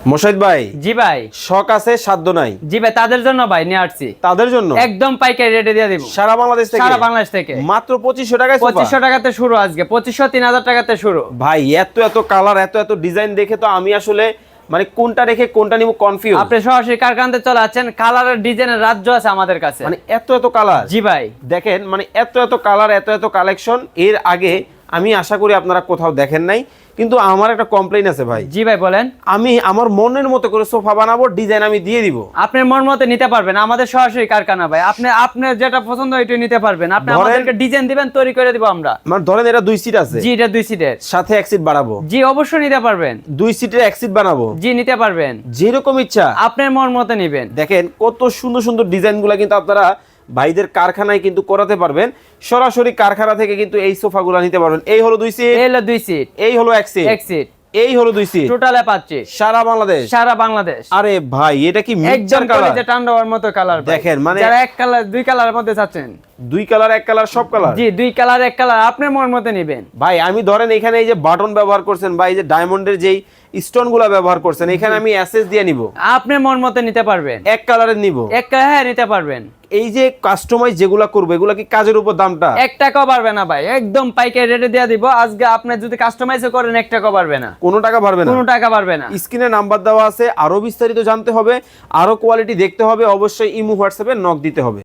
মোশাহিদ ভাই, জি ভাই, শখ আছে সাধ্য নাই। জি ভাই, তাদের জন্য ভাই নিয়ে আসছি। তাদের জন্য একদম পাইকারি রেটে দিয়ে দিব সারা বাংলাদেশ থেকে। সারা বাংলাদেশ থেকে মাত্র 2500 টাকায় সোফা। 2500 টাকাতে শুরু, আজকে 2500 3000 টাকাতে শুরু। ভাই এত এত কালার, এত এত ডিজাইন দেখে তো আমি আসলে মানে কোনটা রেখে কোনটা নিব কনফিউজ। আপনি সরাসরি কারখানাতে চলে যাচ্ছেন, কালারের ডিজাইনের রাজ্য আছে আমাদের কাছে। মানে এত এত কালার। জি ভাই, দেখেন মানে এত এত কালার, এত এত কালেকশন এর আগে আমি আশা করি আপনারা কোথাও দেখেন নাই। কিন্তু আমার একটা কমপ্লেইন আছে ভাই। জি ভাই বলেন। আমি আমার মনের মতো করে সোফা বানাবো, ডিজাইন আমি দিয়ে দিব। আপনার মন মতো নিতে পারবেন, আমাদের সরাসরি কারখানা ভাই। আপনার যেটা পছন্দ ওইটাই নিতে পারবেন। আপনি আমাদেরকে ডিজাইন দিবেন, তৈরি করে দিব আমরা। মানে ধরেন এটা 2 সিট আছে। জি, এটা 2 সিটের সাথে 1 সিট বাড়াবো। জি, অবশ্যই নিতে পারবেন। 2 সিটের 1 সিট বানাবো। জি, নিতে পারবেন, যেরকম ইচ্ছা আপনার মন মতো নেবেন। দেখেন কত সুন্দর সুন্দর ডিজাইনগুলো কিন্তু আপনারা ভাইদের কারখানায় কিন্তু করাতে পারবেন। সরাসরি কারখানা থেকে কিন্তু এই সোফাগুলো নিতে পারবেন। এই হলো 2 সিট, এই হলো 2 সিট, এই হলো 1 সিট, 1 সিট, এই হলো 2 সিট। টোটালে পাচ্ছি সারা বাংলাদেশ। সারা বাংলাদেশ। আরে ভাই এটা কি একদম মিক্সচার কালার? কলিজা টান্ডাওয়ার মতো কালার। দেখেন মানে যারা এক কালার 2 কালারের মধ্যে চাচ্ছেন, 2 কালার 1 কালার সব কালার। জি 2 কালার 1 কালার আপনার মন মতো নেবেন। ভাই আমি ধরেন এখানে এই যে বাটন ব্যবহার করছেন বা এই যে ডায়মন্ডের যেই স্টোনগুলো ব্যবহার করছেন, এখানে আমি এসএস দিয়ে নিব। আপনি মন মতো নিতে পারবেন। 1 কালারের নিব। এক কালার, হ্যাঁ নিতে পারবেন। এই যে কাস্টমাইজ যেগুলা করব এগুলা কি কাজের উপর দামটা 1 টাকাও পারবে না ভাই, একদম পাইকারি রেটে দিয়ে দিব। আজকে আপনি যদি কাস্টমাইজ করেন 1 টাকাও পারবে না, কোনো টাকা পারবে না, কোনো টাকা পারবে না। স্ক্রিনে নাম্বার দেওয়া আছে। আরো বিস্তারিত জানতে হবে, আরো কোয়ালিটি দেখতে হবে, অবশ্যই ইমো হোয়াটসঅ্যাপে নক দিতে হবে।